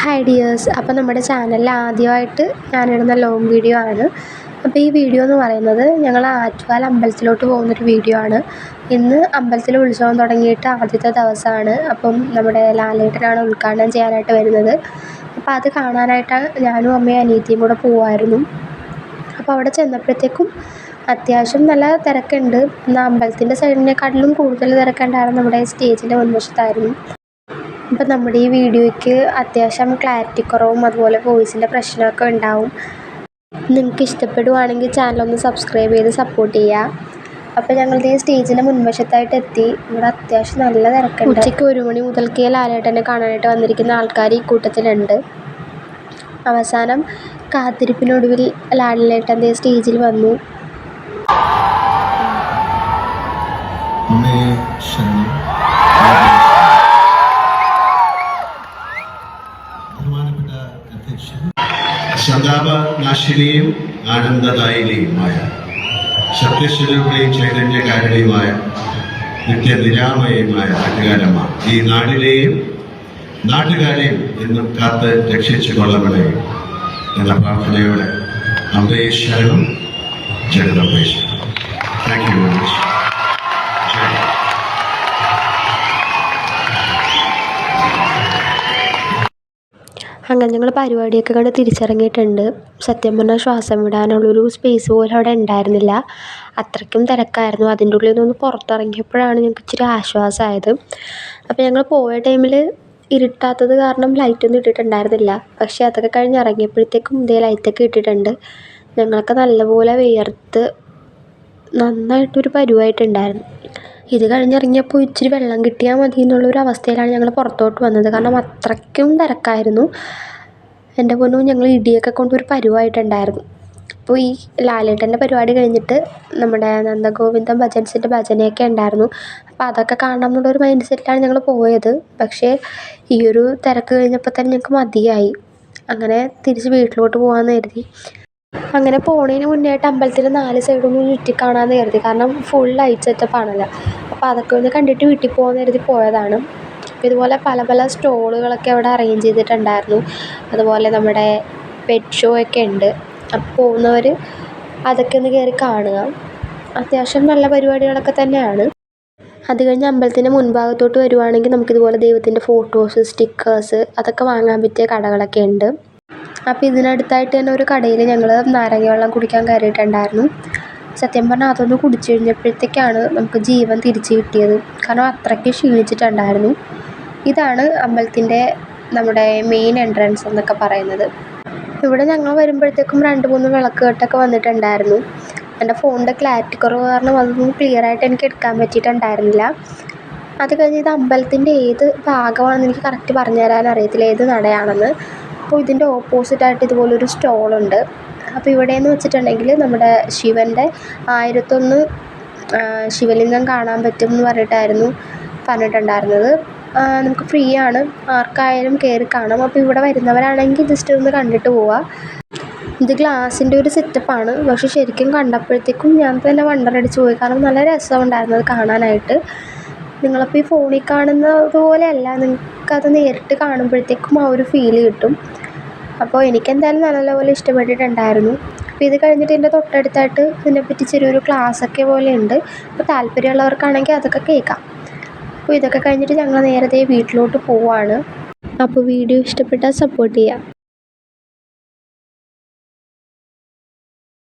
Hi dears, അപ്പോൾ നമ്മുടെ ചാനലിൽ ആദ്യമായിട്ട് ഞാനിടുന്ന ലോങ് വീഡിയോ ആണ്. അപ്പോൾ ഈ വീഡിയോ എന്ന് പറയുന്നത് ഞങ്ങൾ ആറ്റുകാൽ അമ്പലത്തിലോട്ട് പോകുന്നൊരു വീഡിയോ ആണ്. ഇന്ന് അമ്പലത്തിൽ ഉത്സവം തുടങ്ങിയിട്ട് ആദ്യത്തെ ദിവസമാണ്. അപ്പം നമ്മുടെ ലാലേട്ടനാണ് ഉദ്ഘാടനം ചെയ്യാനായിട്ട് വരുന്നത്. അപ്പോൾ അത് കാണാനായിട്ട് ഞാനും അമ്മയും അനിയത്തിയും കൂടെ പോവായിരുന്നു. അപ്പോൾ അവിടെ ചെന്നപ്പോഴത്തേക്കും അത്യാവശ്യം നല്ല തിരക്കുണ്ട്. എന്നാൽ അമ്പലത്തിൻ്റെ സൈഡിനെക്കാട്ടിലും കൂടുതൽ തിരക്കുണ്ടായിരുന്നു നമ്മുടെ സ്റ്റേജിൻ്റെ മുൻവശത്തായിരുന്നു. അപ്പം നമ്മുടെ ഈ വീഡിയോയ്ക്ക് അത്യാവശ്യം ക്ലാരിറ്റി കുറവും അതുപോലെ വോയിസിൻ്റെ പ്രശ്നമൊക്കെ ഉണ്ടാവും. നിങ്ങൾക്ക് ഇഷ്ടപ്പെടുവാണെങ്കിൽ ചാനലൊന്ന് സബ്സ്ക്രൈബ് ചെയ്ത് സപ്പോർട്ട് ചെയ്യുക. അപ്പോൾ ഞങ്ങളുടെ ഈ സ്റ്റേജിൻ്റെ മുൻവശത്തായിട്ട് എത്തി. ഇവിടെ അത്യാവശ്യം നല്ല തിരക്കുണ്ട്. ഉച്ചയ്ക്ക് 1 മണി മുതൽക്കേ ലാലേട്ടനെ കാണാനായിട്ട് വന്നിരിക്കുന്ന ആൾക്കാർ ഈ കൂട്ടത്തിലുണ്ട്. അവസാനം കാത്തിരിപ്പിനൊടുവിൽ ലാലേട്ടൻ്റെ സ്റ്റേജിൽ വന്നു. സന്താപനാശിനിയും ആനന്ദദായിനിയുമായ സത്യസ്വരൂപയും ചൈതന്യകാരിണിയുമായ നിത്യനിരാമയുമായ ആറ്റുകാലമ്മ ഈ നാടിനെയും നാട്ടുകാരെയും എന്നും കാത്ത് രക്ഷിച്ചു കൊള്ളണമേ എന്ന പ്രാർത്ഥനയോടെ അമ്പേ ശരണം, ജഗദമ്പേ ശരണം. Thank you very much. അങ്ങനെ ഞങ്ങൾ പരിപാടിയൊക്കെ കണ്ട് തിരിച്ചിറങ്ങിയിട്ടുണ്ട്. സത്യം പറഞ്ഞാൽ ശ്വാസം വിടാനുള്ളൊരു സ്പേസ് പോലും അവിടെ ഉണ്ടായിരുന്നില്ല. അത്രയ്ക്കും തിരക്കായിരുന്നു. അതിൻ്റെ ഉള്ളിൽ നിന്ന് പുറത്തിറങ്ങിയപ്പോഴാണ് ഞങ്ങൾക്ക് ഇച്ചിരി ആശ്വാസമായത്. അപ്പോൾ ഞങ്ങൾ പോയ ടൈമിൽ ഇരുട്ടാത്തത് കാരണം ലൈറ്റൊന്നും ഇട്ടിട്ടുണ്ടായിരുന്നില്ല. പക്ഷേ അതൊക്കെ കഴിഞ്ഞ് ഇറങ്ങിയപ്പോഴത്തേക്കും ഇതേ ലൈറ്റൊക്കെ ഇട്ടിട്ടുണ്ട്. ഞങ്ങളൊക്കെ നല്ലപോലെ വിയർത്ത് നന്നായിട്ടൊരു പരുവായിട്ടുണ്ടായിരുന്നു. ഇത് കഴിഞ്ഞിറങ്ങിയപ്പോൾ ഇച്ചിരി വെള്ളം കിട്ടിയാൽ മതി എന്നുള്ളൊരു അവസ്ഥയിലാണ് ഞങ്ങൾ പുറത്തോട്ട് വന്നത്. കാരണം അത്രയ്ക്കും തിരക്കായിരുന്നു. എൻ്റെ പൊന്നോ, ഞങ്ങൾ ഇടിയൊക്കെ കൊണ്ടൊരു പരുവായിട്ടുണ്ടായിരുന്നു. അപ്പോൾ ഈ ലാലേട്ടൻ്റെ പരിപാടി കഴിഞ്ഞിട്ട് നമ്മുടെ നന്ദഗോവിന്ദം ഭജൻസിൻ്റെ ഭജനയൊക്കെ ഉണ്ടായിരുന്നു. അപ്പോൾ അതൊക്കെ കാണണം എന്നുള്ളൊരു മൈൻഡ് സെറ്റിലാണ് ഞങ്ങൾ പോയത്. പക്ഷേ ഈ ഒരു തിരക്ക് കഴിഞ്ഞപ്പോൾ തന്നെ ഞങ്ങൾക്ക് മതിയായി. അങ്ങനെ തിരിച്ച് വീട്ടിലോട്ട് പോകാമെന്ന് കരുതി. അങ്ങനെ പോണതിന് മുന്നേ ആയിട്ട് അമ്പലത്തിൽ 4 സൈഡൊന്നും ചുറ്റി കാണാമെന്ന് കരുതി. കാരണം ഫുൾ ലൈറ്റ് സെറ്റപ്പ് ആണല്ലോ. അപ്പോൾ അതൊക്കെ ഒന്ന് കണ്ടിട്ട് വീട്ടിൽ പോകാമെന്ന് കരുതി പോയതാണ്. അപ്പോൾ ഇതുപോലെ പല പല സ്റ്റോളുകളൊക്കെ അവിടെ അറേഞ്ച് ചെയ്തിട്ടുണ്ടായിരുന്നു. അതുപോലെ നമ്മുടെ പെറ്റ് ഷോ ഒക്കെ ഉണ്ട്. അപ്പോൾ പോകുന്നവർ അതൊക്കെ ഒന്ന് കയറി കാണുക. അത്യാവശ്യം നല്ല പരിപാടികളൊക്കെ തന്നെയാണ്. അത് കഴിഞ്ഞ് അമ്പലത്തിൻ്റെ മുൻഭാഗത്തോട്ട് വരുവാണെങ്കിൽ നമുക്കിതുപോലെ ദൈവത്തിൻ്റെ ഫോട്ടോസ്, സ്റ്റിക്കേഴ്സ് അതൊക്കെ വാങ്ങാൻ പറ്റിയ കടകളൊക്കെ ഉണ്ട്. അപ്പോൾ ഇതിനടുത്തായിട്ട് തന്നെ ഒരു കടയിൽ ഞങ്ങൾ നാരങ്ങ വെള്ളം കുടിക്കാൻ കയറിയിട്ടുണ്ടായിരുന്നു. സത്യം പറഞ്ഞാൽ അതൊന്ന് കുടിച്ചു കഴിഞ്ഞപ്പോഴത്തേക്കാണ് നമുക്ക് ജീവൻ തിരിച്ച് കിട്ടിയത്. കാരണം അത്രയ്ക്ക് ക്ഷീണിച്ചിട്ടുണ്ടായിരുന്നു. ഇതാണ് അമ്പലത്തിൻ്റെ നമ്മുടെ മെയിൻ എൻട്രൻസ് എന്നൊക്കെ പറയുന്നത്. ഇവിടെ ഞങ്ങൾ വരുമ്പോഴത്തേക്കും 2-3 വിളക്ക് കെട്ടൊക്കെ വന്നിട്ടുണ്ടായിരുന്നു. എൻ്റെ ഫോണിൻ്റെ ക്ലാരിറ്റി കുറവ് കാരണം അതൊന്നും ക്ലിയറായിട്ട് എനിക്ക് എടുക്കാൻ പറ്റിയിട്ടുണ്ടായിരുന്നില്ല. അത് കഴിഞ്ഞ് ഇത് അമ്പലത്തിൻ്റെ ഏത് ഭാഗമാണെന്ന് എനിക്ക് കറക്റ്റ് പറഞ്ഞു തരാൻ അറിയത്തില്ല, ഏത് നടയാണെന്ന്. അപ്പോൾ ഇതിൻ്റെ ഓപ്പോസിറ്റായിട്ട് ഇതുപോലൊരു സ്റ്റോളുണ്ട്. അപ്പോൾ ഇവിടെയെന്ന് വെച്ചിട്ടുണ്ടെങ്കിൽ നമ്മുടെ ശിവൻ്റെ 1001 ശിവലിംഗം കാണാൻ പറ്റും എന്ന് പറഞ്ഞിട്ടുണ്ടായിരുന്നത്. നമുക്ക് ഫ്രീ ആണ്, ആർക്കായാലും കയറി കാണാം. അപ്പോൾ ഇവിടെ വരുന്നവരാണെങ്കിൽ ജസ്റ്റ് ഒന്ന് കണ്ടിട്ട് പോവുക. ഇത് ഗ്ലാസിൻ്റെ ഒരു സെറ്റപ്പാണ്. പക്ഷെ ശരിക്കും കണ്ടപ്പോഴത്തേക്കും ഞാൻ തന്നെ വണ്ടറടിച്ച് പോയി. കാരണം നല്ല രസമുണ്ടായിരുന്നു അത് കാണാനായിട്ട്. നിങ്ങളപ്പോൾ ഈ ഫോണിൽ കാണുന്നത് പോലെയല്ല, നിങ്ങൾക്കത് നേരിട്ട് കാണുമ്പോഴത്തേക്കും ആ ഒരു ഫീല് കിട്ടും. അപ്പോൾ എനിക്കെന്തായാലും നല്ലപോലെ ഇഷ്ടപ്പെട്ടിട്ടുണ്ടായിരുന്നു. അപ്പോൾ ഇത് കഴിഞ്ഞിട്ട് എൻ്റെ തൊട്ടടുത്തായിട്ട് ഇതിനെപ്പറ്റി ചെറിയൊരു ക്ലാസ്സൊക്കെ പോലെ ഉണ്ട്. അപ്പോൾ താല്പര്യമുള്ളവർക്കാണെങ്കിൽ അതൊക്കെ കേൾക്കാം. അപ്പോൾ ഇതൊക്കെ കഴിഞ്ഞിട്ട് ഞങ്ങൾ നേരത്തെ വീട്ടിലോട്ട് പോവാണ്. അപ്പോൾ വീഡിയോ ഇഷ്ടപ്പെട്ടാൽ സപ്പോർട്ട് ചെയ്യാം.